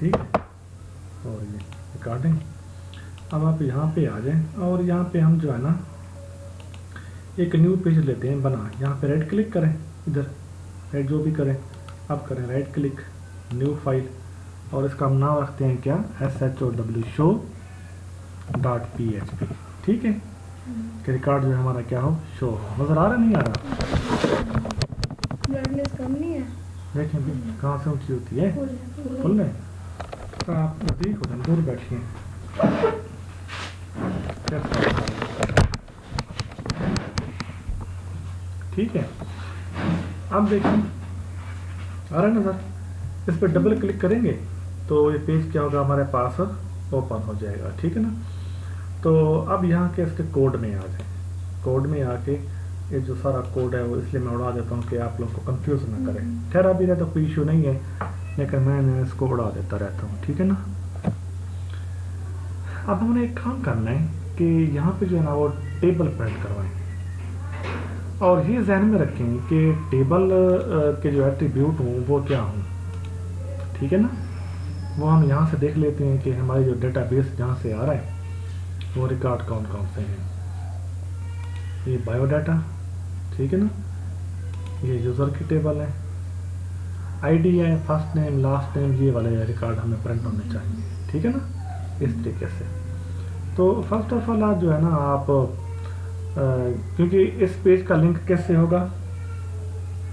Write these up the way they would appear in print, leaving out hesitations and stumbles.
ठीक है, और ये रिकॉर्डिंग। अब आप यहाँ पे आ जाएं और यहाँ पे हम जो है ना एक न्यू पेज लेते हैं बना। यहाँ पे राइट क्लिक करें, इधर राइट जो भी करें, अब करें राइट क्लिक, न्यू फाइल, और इसका हम नाम रखते हैं क्या, SHOW show.php। ठीक है, कि रिकॉर्ड जो है हमारा क्या हो, शो हो। नजर आ रहा नहीं आ रहा? ब्राइटनेस कम नहीं है, देखें भी कहाँ से ऊँची होती है, फुल है। तो आप नज़दीक हो, दूर बैठिए। ठीक है, अब देखें आ रहा है नज़र। इस पर डबल क्लिक करेंगे तो ये पेज क्या होगा, हमारे पास ओपन हो जाएगा। ठीक है ना। तो अब यहाँ के इसके कोड में आ जाए। कोड में आके ये जो सारा कोड है वो इसलिए मैं उड़ा देता हूँ कि आप लोग को कंफ्यूज ना करें। ठहरा भी रहे तो कोई इशू नहीं है, लेकिन मैं इसको उड़ा देता रहता हूँ। ठीक है ना। अब हमने एक काम करना है कि यहाँ पे जो है ना वो टेबल प्रिंट करवाएं, और ये ध्यान में रखें कि टेबल के जो एट्रीब्यूट हों वो क्या हों। ठीक है ना। वो हम यहाँ से देख लेते हैं कि हमारे जो डेटाबेस जहाँ से आ रहा है वो रिकॉर्ड कौन कौन से हैं। ये बायोडाटा, ठीक है ना, ये यूज़र की टेबल है, आईडी है, फर्स्ट नेम लास्ट नेम, ये वाले रिकॉर्ड हमें प्रिंट होने चाहिए। ठीक है ना, इस तरीके से। तो फर्स्ट ऑफ ऑल आप जो है ना आप क्योंकि इस पेज का लिंक कैसे होगा,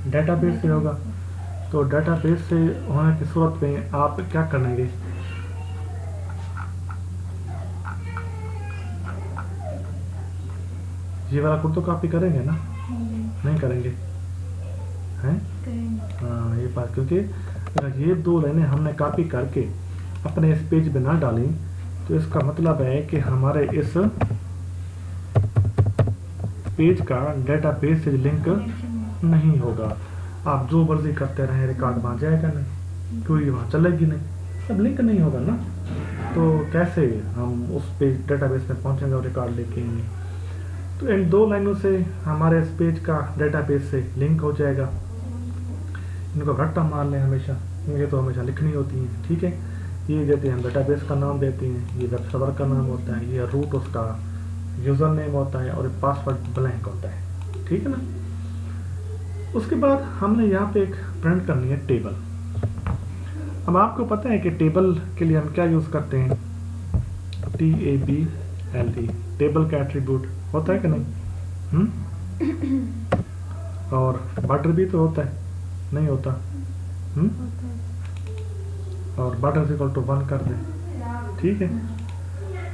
डेटाबेस से होगा, तो डेटाबेस से होने की सूरत में आप क्या करेंगे, ये वाला कोड तो कॉपी करेंगे ना, नहीं करेंगे हैं? हाँ, ये बात, क्योंकि अगर ये दो लाइनें हमने कॉपी करके अपने इस पेज पे ना डाली तो इसका मतलब है कि हमारे इस पेज का डेटाबेस से लिंक नहीं होगा। आप जो मर्जी करते रहें, रिकॉर्ड वहाँ जाएगा नहीं, कोई वहाँ चलेगी नहीं, सब लिंक नहीं होगा ना। तो कैसे हम उस पेज डेटाबेस में पहुँचेंगे और रिकॉर्ड लेके आएंगे। तो इन दो लाइनों से हमारे इस पेज का डेटाबेस से लिंक हो जाएगा। इनको घट्टा मार लें हमेशा, ये तो हमेशा लिखनी होती हैं। ठीक है, ये देते हैं हम डेटाबेस का नाम देते हैं, ये वेब सर्वर का नाम होता है, ये रूट उसका यूज़र नेम होता है, और पासवर्ड ब्लैंक होता है। ठीक है ना। उसके बाद हमने यहाँ पे एक प्रिंट करनी है टेबल। अब आपको पता है कि टेबल के लिए हम क्या यूज़ करते हैं, TABLE, टेबल का एट्रीब्यूट होता है कि नहीं? और बॉर्डर भी तो होता है, नहीं होता? और बॉर्डर इक्वल टू 1 कर दें। ठीक है,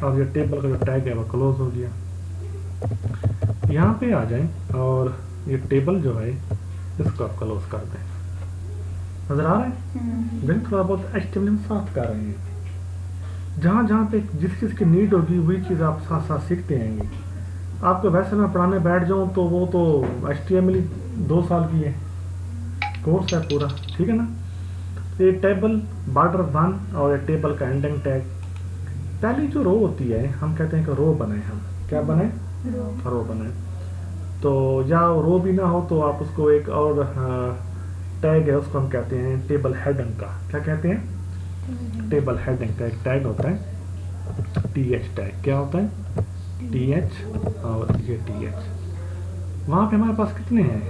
और ये टेबल का जो टैग है वो क्लोज हो गया। यहाँ पे आ जाएं और ये टेबल जो है इसको आप क्लोज कर दें। नजर आ रहा है? दिन थोड़ा बहुत HTML साफ कर रहे हैं। जहाँ जहाँ पे जिस चीज़ की नीड होगी वही चीज़ आप साथ साथ सीखते रहेंगे। आपको वैसे मैं पढ़ाने बैठ जाऊँ तो वो तो HTML 2 साल की है, कोर्स है पूरा। ठीक है ना। ये टेबल बॉर्डर 1 और ये टेबल का एंडिंग टैग, पहली जो रो होती है हम कहते हैं कि रो बनाए, हम क्या बनाए, रो बनाए। तो या रो भी ना हो तो आप उसको एक और टैग है उसको हम कहते हैं टेबल हेडिंग का। क्या कहते हैं? टेबल हेडिंग का एक टैग होता है TH टैग। क्या होता है? TH और ये TH। वहाँ पे हमारे पास कितने हैं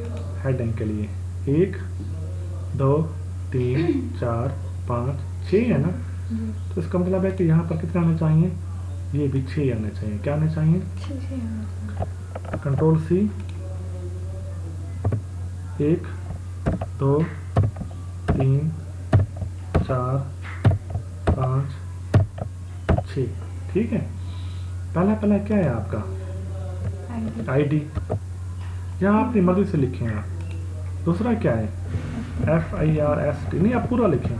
हेडिंग के लिए? 1 2 3 4 5 6 है ना। तो इसका मतलब है कि यहाँ पर कितने आने चाहिए, ये भी 6 आने चाहिए। क्या आने चाहिए? Control C, 1 2 3 4 5 6। ठीक है, पहला क्या है आपका ID, यहाँ अपनी मर्जी से लिखें आप। दूसरा क्या है FIRST, नहीं आप पूरा लिखें,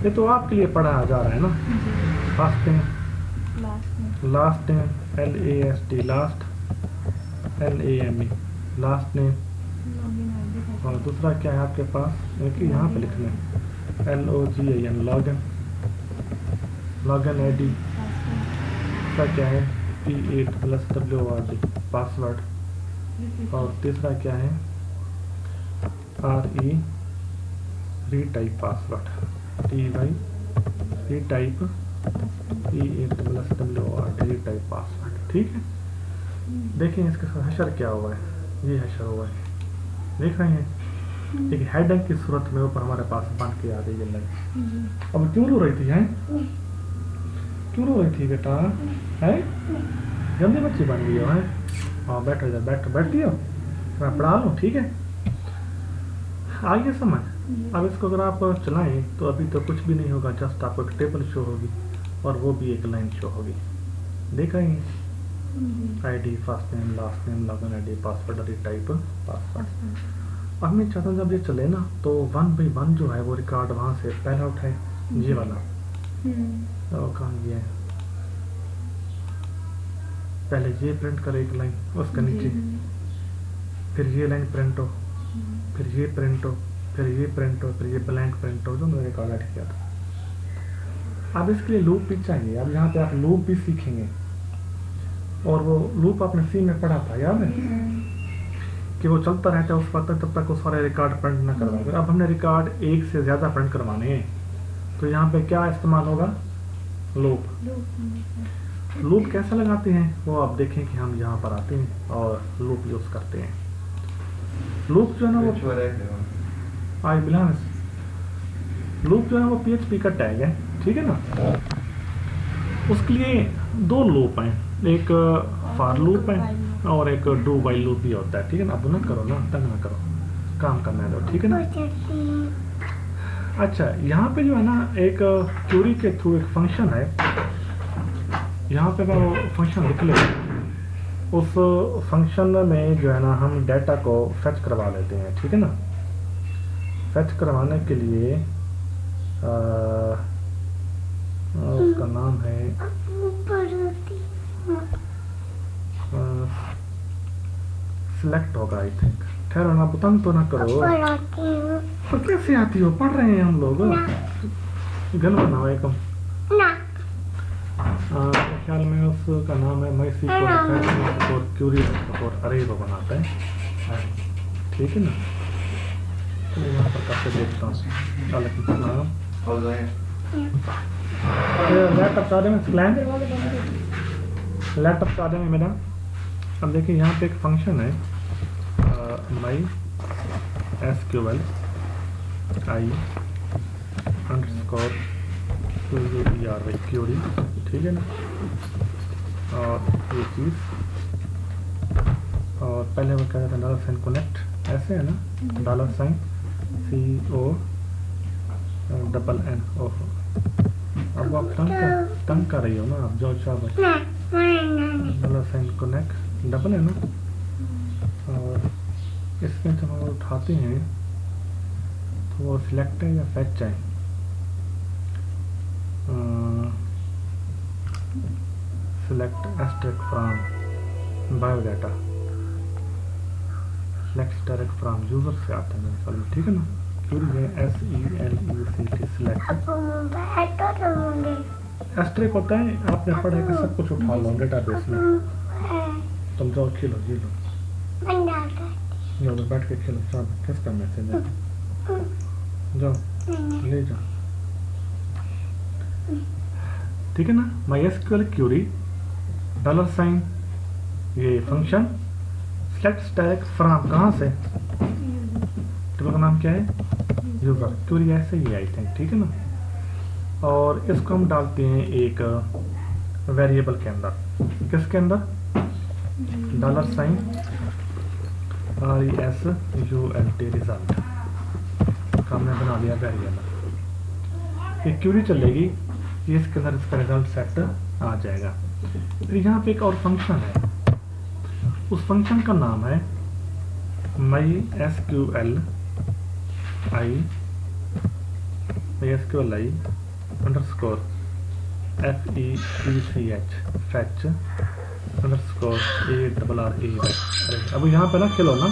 ये तो आपके लिए पढ़ाया जा रहा है ना। First name, last name, LAST, last, LAME, last name. और दूसरा क्या है आपके पास, क्योंकि यहाँ पे लिखना है LOGIN, लॉगिन, लॉगिन ID। दूसरा क्या है P8+WORD, पासवर्ड। और तीसरा क्या है RE, retype password, TY type type password. ठीक है, देखिए इसके साथ हैशर क्या हुआ है, ये हैशर हुआ है, देख रहे हैं। एक हेडर की सूरत में ऊपर हमारे पास बन के आ गई ये लाइन। अब क्यों रो रही थी, हैं क्यों रो रही थी बेटा, है जल्दी बच्ची बन गई हो, है हाँ बैठो इधर, बैठती हो, मैं पढ़ा लूँ। ठीक है, आइए समझ। अब इसको अगर आप चलाएं तो अभी तो कुछ भी नहीं होगा, जस्ट आपको एक टेबल शो होगी और वो भी एक लाइन शो होगी, देख रहे हैं। ID, first name, last name, login ID, password और टाइप पासवर्ड। अब मैं चाहता हूँ जब ये चले ना तो 1 by 1 जो है वो रिकॉर्ड वहाँ से पहला उठाए, ये वाला तो कहाँ गया है, पहले ये प्रिंट करे एक लाइन, उसके नीचे फिर ये लाइन प्रिंट हो, फिर ये प्रिंट हो, फिर ये प्रिंट हो, फिर ये ब्लैंक प्रिंट हो जो मैंने रिकॉर्ड ऐड किया था। अब इसके लिए लूप भी चाहिए। अब यहाँ पे आप लूप भी सीखेंगे, और वो लूप आपने सी में पढ़ा था, याद है कि वो चलता रहता है उस वक्त तब तक वो सारे रिकॉर्ड प्रिंट ना करवाए। अब हमने रिकॉर्ड एक से ज़्यादा प्रिंट करवाने हैं, तो यहाँ पे क्या इस्तेमाल होगा, लूप। लूप कैसे लगाते हैं वो आप देखें कि हम यहाँ पर आते हैं और लूप यूज़ करते हैं। लूप जो है ना वो लूप जो है वो PHP का टैग है, ठीक है ना। उसके लिए 2 लूप हैं, एक फॉर लूप है और एक डू वाइल लूप भी होता है, ठीक है ना। अब ना करो ना, तंग ना करो, काम करना है तो, ठीक है ना। अच्छा, यहाँ पे जो है ना एक क्यूरी के थ्रू एक फंक्शन है, यहाँ पे मैं वो फंक्शन लिख लेता हूँ। उस फंक्शन में जो है ना हम डाटा को फेच करवा लेते हैं, ठीक है ना। फेच करवाने के लिए उसका नाम है सिलेक्ट होगा आई थिंक। ठहरो ना, तंग तो ना करो। तो कैसे आती हो, पढ़ रहे हैं हम लोग, गल बनाओ एकम। ख्याल में उसका नाम है MySQL और क्यूरी और अरे वो बनाता है, ठीक है ना। तो यहाँ पर करके देखता हूँ, लैपटॉप चार्जर में लैपटॉप चार्जर में मेरा। अब देखिए यहाँ पे एक फंक्शन है MySQL query, ठीक है ना। और ये चीज़, और पहले वो क्या था $साइन कनेक्ट, ऐसे है ना, $साइन CONN। अब आप तंग कर रही हो ना, आप जो चाहो $साइन कनेक्ट डबल है ना। और इसमें जब हम उठाते हैं तो वो सिलेक्ट है या फेच है, select asterisk from biodata, select direct from user से आता है मेरे ख्याल में, ठीक है ना। क्यूरी है SELECT select। एस्ट्रिक होता है, आपने पढ़ा है कि सब कुछ उठा लो डेटाबेस में। तुम जाओ खेलो, जी लो, जाओ बैठ के खेलो, चलो किसका मैसेज है, जाओ ले जाओ, ठीक है ना। MySQL क्यूरी $साइन ये फंक्शन सेलेक्ट स्टैक फ्रॉम, कहाँ से, टेबल का नाम क्या है, यूजर। क्यूरी ऐसे ही आई थिंक, ठीक है ना। और इसको हम डालते हैं एक वेरिएबल के अंदर, किसके अंदर, $साइन RESULT रिजल्ट का हमने बना लिया वेरिएबल। ये क्यूरी चलेगी, ये इसके अंदर इसका रिजल्ट सेट आ जाएगा। फिर यहाँ पे एक और फंक्शन है, उस फंक्शन का नाम है MySQL underscore fetch underscore ARRAY। अब यहाँ पे ना खेलो ना,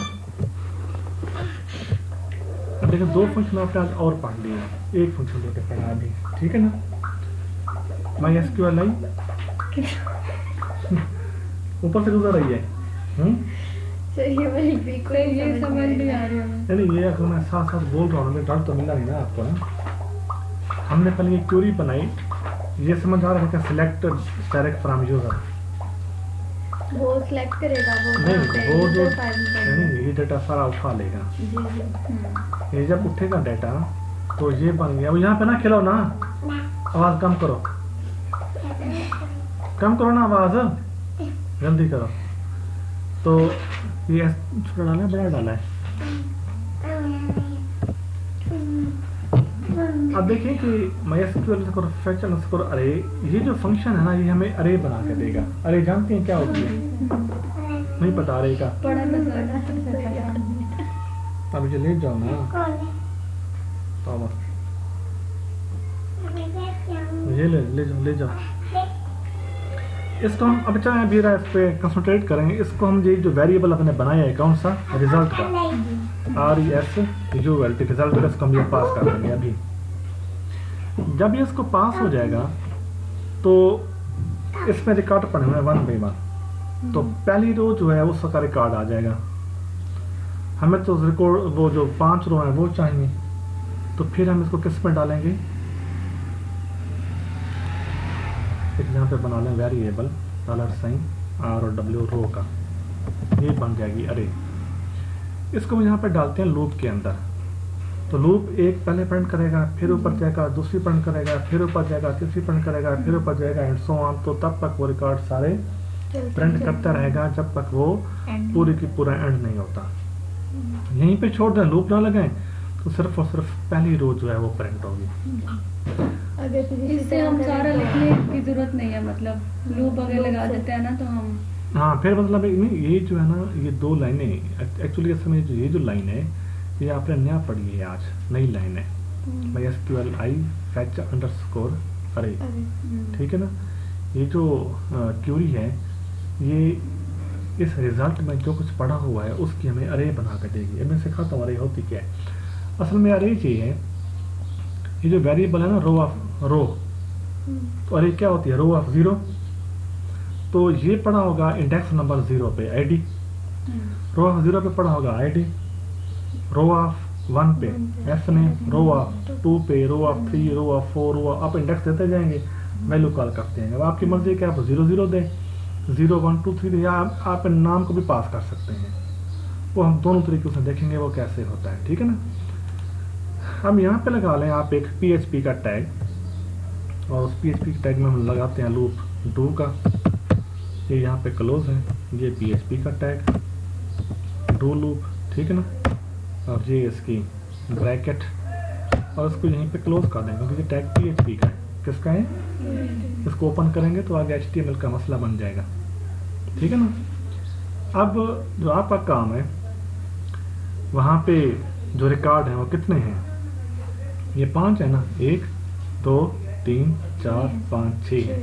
अब देखो 2 फंक्शन आपने आज और पढ़ लिए, एक फंक्शन लेके पढ़ा अभी, ठीक है ना। MySQL ऊपर से गुजर रही है, ये समझ नहीं आ रही है। नहीं ये अगर मैं साथ साथ बोल रहा हूँ, डर तो मिला नहीं ना आपको ना। हमने पहले ये क्वेरी बनाई, ये समझ आ रहा है कि सिलेक्ट डायरेक्ट फ्रॉम यूजर, वो सिलेक्ट करेगा वो नहीं वो जो फाइल में नहीं ये डाटा सारा उठा लेगा। जी ये जब उठेगा डाटा तो ये बन गया। अब यहाँ पे ना खिलाओ ना, आवाज कम करो, कम करो ना आवाज, जल्दी करो। तो ये छोटा डाला है बड़ा डाला है। अब देखिए कि MySQL fetch underscore array, ये जो फंक्शन है ना ये हमें अरे बना के देगा। अरे जानते हैं क्या होती है? नहीं पता अरे का? अब मुझे ले जाओ ना, ये ले जाओ। इसको हम अब चाहे अभी इस पे कंसंट्रेट करेंगे। इसको हम ये जो वेरिएबल अपने बनाया है कौन सा, रिजल्ट का, RESULT रिजल्ट का, इसको हम ये पास कर देंगे। अभी जब ये इसको पास हो जाएगा तो इसमें रिकॉर्ड पड़े हुए 1 by 1, तो पहली रो जो है उसका रिकॉर्ड आ जाएगा। हमें तो रिकॉर्ड वो जो 5 रो है वो चाहिए, तो फिर हम इसको किस में डालेंगे, एक यहाँ पे बना लें वेरिएबल $R और W रो का, ये बन जाएगी अरे। इसको हम यहाँ पे डालते हैं लूप के अंदर। तो लूप एक पहले प्रिंट करेगा, फिर ऊपर जाएगा, दूसरी प्रिंट करेगा, फिर ऊपर जाएगा, तीसरी प्रिंट करेगा, फिर ऊपर जाएगा, एंड सो ऑन। तो तब तक वो रिकॉर्ड सारे प्रिंट करता रहेगा जब तक वो पूरी की पूरा एंड नहीं होता। यहीं पे छोड़ दें, लूप ना लगाएं, तो सिर्फ और सिर्फ पहली रो जो है वो प्रिंट होगी। इससे हम सारा लिखने की जरूरत नहीं है, मतलब लूप अगर लगा देते हैं ना तो हम, हाँ फिर मतलब ये जो है ना ये 2 लाइनें एक्चुअली इसमें ये जो लाइन है ये आपने नया पढ़ी है आज, नई लाइन है MySQL fetch underscore array, ठीक है ना। ये जो क्यूरी है ये इस रिजल्ट में जो कुछ पढ़ा हुआ है उसकी हमें अरे बना कर देगी। अब मैं सिखाता हूँ अरे होती क्या है। असल में अरे ये है, ये जो वेरिएबल है ना रो ऑफ रो, तो अरे क्या होती है, रो ऑफ 0। तो ये पढ़ा होगा इंडेक्स नंबर 0 पे ID, रो ऑफ 0 पे पढ़ा होगा ID, रो ऑफ 1 पे F ने, रो ऑफ 2 पे, रो ऑफ 3, रो ऑफ 4, रो आप इंडेक्स देते जाएंगे, वैल्यू कॉल करते हैं। अब आपकी मर्जी है कि आप 0 0 दें, 0 1 2 3 दें, या आप नाम को भी पास कर सकते हैं। वो हम दोनों तरीके से देखेंगे वो कैसे होता है, ठीक है ना। हम यहाँ पे लगा लें आप एक PHP का टैग, और उस PHP टैग में हम लगाते हैं लूप डू का, ये यहाँ पे क्लोज है, ये PHP का टैग डू लूप, ठीक है ना, और ये इसकी ब्रैकेट, और इसको यहीं पे क्लोज कर देंगे क्योंकि ये टैग PHP का है। किसका है? इसको ओपन करेंगे तो आगे HTML का मसला बन जाएगा, ठीक है ना। अब जो आपका काम है वहाँ पे जो रिकॉर्ड है वो कितने हैं, ये 5 है ना, 1 2 3 4 5 6 है।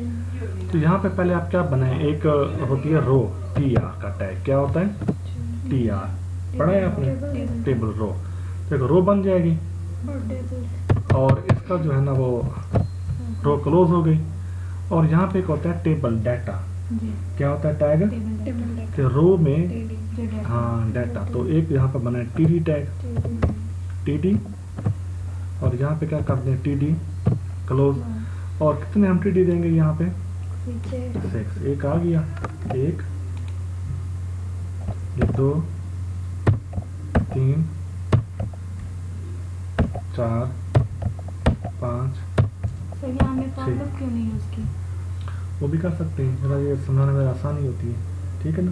तो यहाँ पे पहले आप क्या बनाए, एक होती है रो TR का टैग, क्या होता है TR, पढ़ा है आपने, टेबल रो। तो एक रो बन जाएगी और इसका जो है ना वो रो क्लोज हो गई। और यहाँ पे एक होता है टेबल डाटा, क्या होता है टैग, कि रो में हाँ डाटा। तो एक यहाँ पे बना है TD टैग, TD, और यहाँ पे क्या करते हैं TD क्लोज। और कितने हम TD देंगे यहाँ पे, 6, एक आ गया, 1 2 3 4 5 क्यों नहीं यूज की, वो भी कर सकते हैं, जरा ये समझाने में आसानी होती है, ठीक है ना।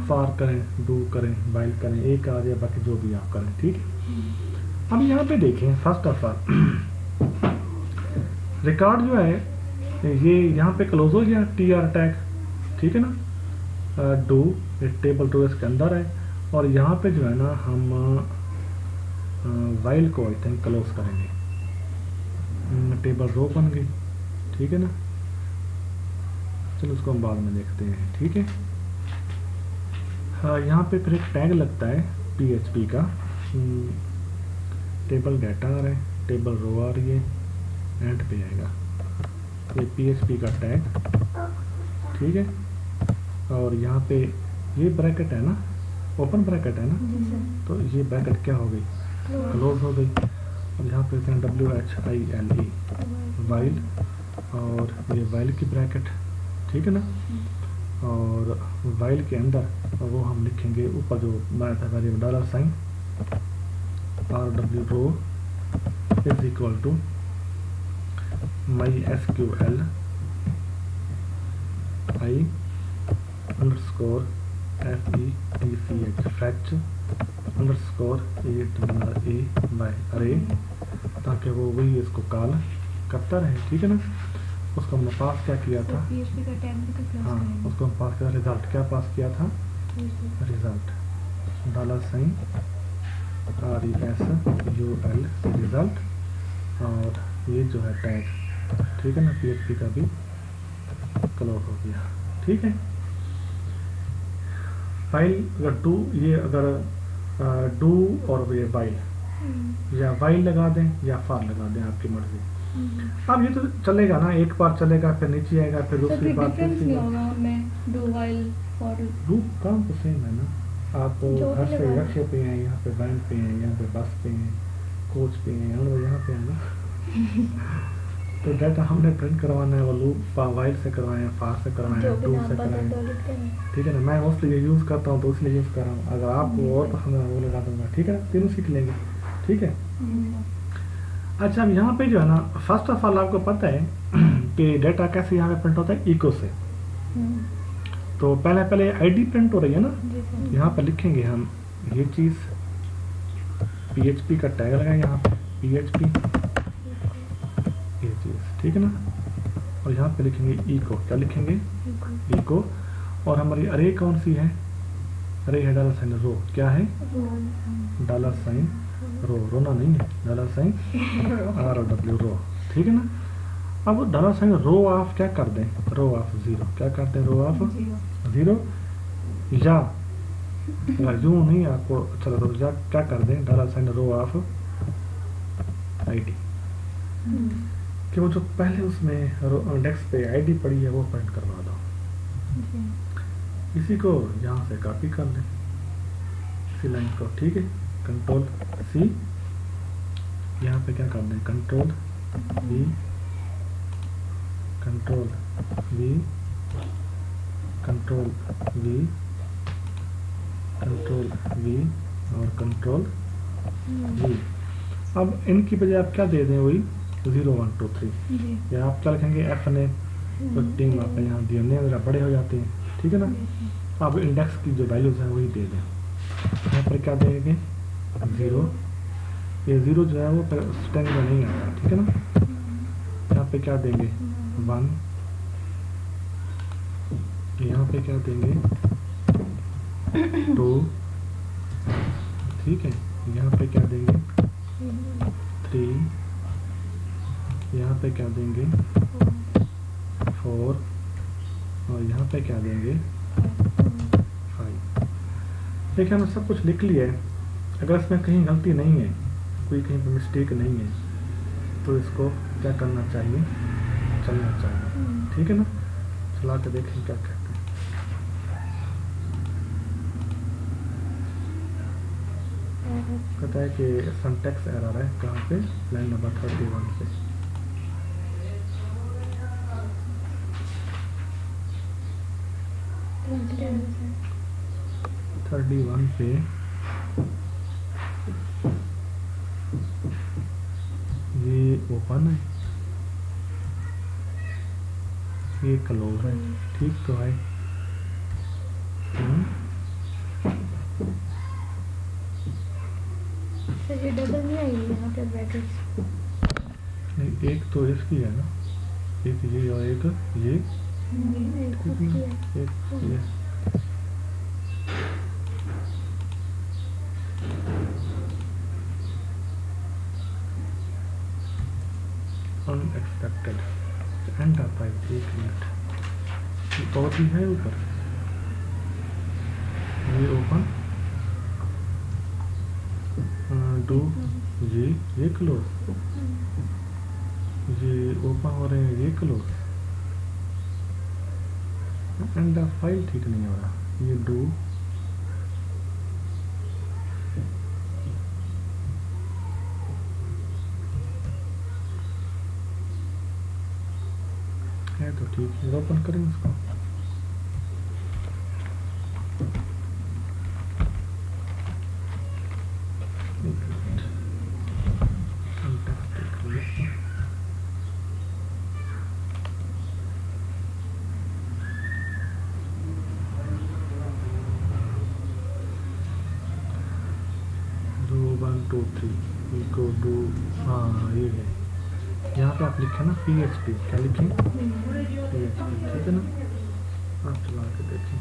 फार करें, डू करें, वाइल करें, एक आ जाए, बाकी जो भी आप करें, ठीक है। अब यहाँ पे देखें फर्स्ट ऑफ ऑल रिकॉर्ड जो है ये यहाँ पे क्लोज हो गया TR टैग, ठीक है ना। डू टेबल टू इसके अंदर है, और यहाँ पे जो है ना हम वाइल को आई थिंक क्लोज करेंगे, टेबल रो बन गई, ठीक है ना। चलो उसको हम बाद में देखते हैं, ठीक है। हाँ यहाँ पे फिर एक टैग लगता है PHP का, टेबल डाटा आ रहा है, टेबल रो आ रही है, एंड पे आएगा ये PHP का टैग, ठीक है। और यहाँ पे ये ब्रैकेट है ना, ओपन ब्रैकेट है ना, तो ये ब्रैकेट क्या हो गई, क्लोज हो गई। अब यहाँ पे लिखते हैं WHILE वाइल, और ये वाइल की ब्रैकेट, ठीक है ना। और वाइल के अंदर वो हम लिखेंगे ऊपर जो बनाया था variable dollar sign RW row is equal to MySQL I underscore FETCH fetch underscore ARRAY array, ताकि वो वही इसको कॉल करता रहे, ठीक है ना। उसको हमने पास क्या किया था, PHP का टैग भी तो क्लास हाँ करेंगे। उसको हम पास किया, रिजल्ट क्या पास किया था, result dollar sign RESUL result, और ये जो है टैग, ठीक है ना, PHP का भी क्लोज हो गया, ठीक है। फाइल अगर डू, ये अगर डू और ये वाइल या वाइल लगा दें या फार लगा दें, आपकी मर्जी। अब ये तो चलेगा ना, एक बार चलेगा फिर नीचे आएगा, फिर तो दूसरी फिर बार डिफरेंस तीसरी नहीं बार। होगा उनमें, डू वाइल फॉर। डू काम तो सेम है ना, आप जो हर भी से लगा लक्ष्य पे हैं, यहाँ पे वैन पे हैं, यहाँ पे बस पे हैं, कोच पे हैं, और यहाँ पे है ना। तो डाटा हमने प्रिंट करवाना है वो लूप वाइल से करवाएं, फार से करवाएं, जो भी डू नाम से पसंद कराएं, हो लिखते हैं। ठीक है ना। मैं मोस्टली ये यूज़ करता हूँ तो इसलिए यूज़ कर रहा हूँ, अगर आपको और पसंद है वो लगा दूंगा, ठीक है ना, तीनों सीख लेंगे, ठीक है। अच्छा, अब यहाँ पे जो है ना, फर्स्ट ऑफ ऑल आपको पता है कि डेटा कैसे यहाँ पे प्रिंट होता है, इको से। तो पहले आईडी प्रिंट हो रही है ना, यहाँ पे लिखेंगे हम ये चीज़, PHP का टैग लगाएं यहाँ पे, PHP ये चीज़, ठीक है ना। और यहाँ पे लिखेंगे इको, क्या लिखेंगे, इको। और हमारी अरे कौन सी है, अरे है डॉलर साइन रो, क्या है, डॉलर साइन रो, रोना नहीं है, डॉलर साइन RW रो, ठीक है ना। अब डॉलर साइन रो ऑफ क्या कर दें, रो ऑफ जीरो, क्या करते हैं, रो ऑफ जीरो, या यूं नहीं आपको अच्छा लगा तो क्या कर दें, dollar sign row of ID, कि वो जो पहले उसमें इंडेक्स पे ID पड़ी है वो प्रिंट करवा दो। इसी को यहाँ से कॉपी कर लें, इसी लाइन को, ठीक है, कंट्रोल C, यहाँ पे क्या कर दें, control V, control V, control V, control V और कंट्रोल V। अब इनकी बजाय आप क्या दे दें, वही 0 1 2 3, या आप क्या लिखेंगे, FNA, तो टीम आप यहाँ दिए नेम ज़रा बड़े हो जाते हैं, ठीक है ना। अब इंडेक्स की जो वैल्यूज हैं वही दे दें, यहाँ पर क्या देंगे, 0, ये 0 जो है वो स्ट्रिंग में नहीं आता, ठीक है ना। यहाँ पे क्या देंगे, 1, यहाँ पे क्या देंगे, 2, ठीक है, यहाँ पे क्या देंगे, 3, यहाँ पे क्या देंगे, 4, और यहाँ पे क्या देंगे, 5। देखिए हमने सब कुछ लिख लिया है। अगर इसमें कहीं गलती नहीं है, कोई कहीं पर मिस्टेक नहीं है, तो इसको क्या करना चाहिए, चलना चाहिए, ठीक है ना। चला के देखें क्या कहते हैं। कहता है कि सिंटैक्स एरर है, कहाँ पे, लाइन नंबर 31 पे। थर्टी वन पे ये ओपन है, ये क्लोज है, ठीक तो है। ये डबल नहीं आई यहाँ पे ब्रैकेट्स, नहीं, एक तो इसकी है ना, एक ये और एक ये, एक ठीक उसकी है, है। एक ये। अनएक्सपेक्टेड एंड आता है, 1 मिनट, और भी है ऊपर, ये ओपन, डू, ये क्लोज, ये ओपन हो रहे हैं, ये क्लोज, एंड फाइल ठीक नहीं हो रहा, ये डू, है तो ठीक है, ओपन करें इसको। एक मिनट, context देख लीजिए। दो 1 2 3 को दो, हाँ ये है। यहाँ पे आप लिखे ना PHP, क्या लिखें? PHP, ठीक है ना? आप चला के देखें,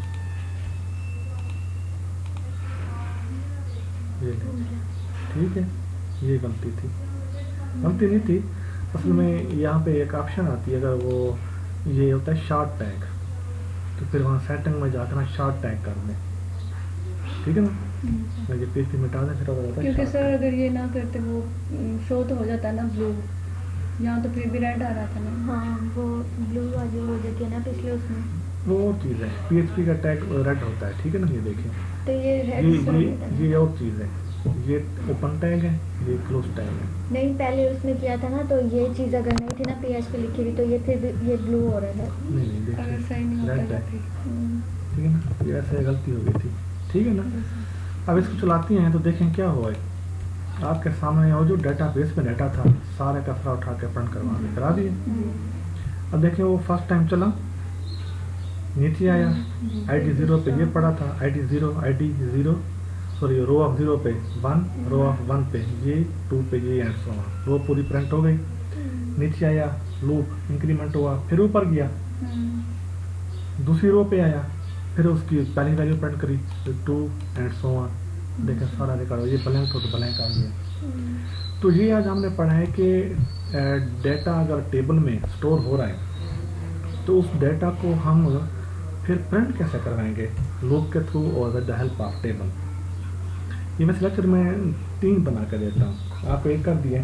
ये लीजिए, ठीक है। ये गलती थी, गलती नहीं थी असल में। यहाँ पे एक ऑप्शन आती है, अगर वो ये होता है शॉर्ट टैग, तो फिर वहाँ सेटिंग में जाकर ना शॉर्ट टैग कर दें, ठीक है ना? ये PHP मिटा दें, फिर अगर होता है क्योंकि short सर tag। अगर ये ना करते वो शो तो हो जाता है ना ब्लू, यहाँ तो फिर भी रेड आ रहा था ना। हाँ वो ब्लू वाली हो जाती है ना पिछले उसमें, वो और चीज़ है, PHP का टैग रेड होता है, ठीक है ना? ये देखें, तो ये रेड ये और चीज़ है, ये ओपन टैग है, ये क्लोज टैग है। नहीं, पहले उसने किया था ना, तो ये चीज़ अगर नहीं थी ना PHP लिखी हुई, तो ये फिर ये ब्लू हो रहा था। नहीं अगर देखिए, सही नहीं रेड होता है, तो फिर ठीक है ना? ये ऐसे गलती हो गई थी, ठीक है ना? अब इसको चलाती हैं तो देखें क्या हुआ है। आपके सामने वो जो डेटाबेस में डाटा था, सारे का सारा उठा के प्रिंट करा दिए। अब देखें वो फर्स्ट टाइम चला, नीचे आया, ID 0 पे ये पड़ा था, ID 0, सॉरी रो ऑफ 0 पे 1, रो ऑफ 1 पे ये, 2 पे ये, एंड सो ऑन। वो पूरी प्रिंट हो गई। नीचे आया, लूप इंक्रीमेंट हुआ, फिर ऊपर गया, दूसरी रो पे आया, फिर उसकी पहली वैल्यू प्रिंट करी, 2 एंड सो ऑन। देखें सारा रिकॉर्ड हो, ये ब्लैंक हो तो ब्लैंक आ गया। तो ये आज हमने पढ़ा है कि डेटा अगर टेबल में स्टोर हो रहा है तो उस डेटा को हम फिर प्रिंट कैसे करवाएंगे, लूप के थ्रू और with the help of table. ये मैं लेक्चर में 3 बना कर देता हूँ, आप एक कर दिए,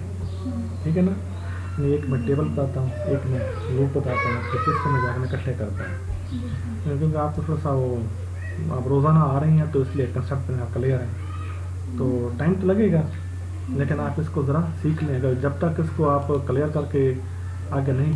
ठीक है ना? मैं एक में टेबल बताता हूँ, एक में लूप बताता हूँ, फिर तीसरे में जाकर मैं इकट्ठे करता हूँ, क्योंकि आपको थोड़ा सा वो आप रोज़ाना आ रही हैं तो इसलिए कंसेप्ट में क्लियर है। तो टाइम तो लगेगा, लेकिन आप इसको ज़रा सीख लें। अगर जब तक इसको आप क्लियर करके आगे नहीं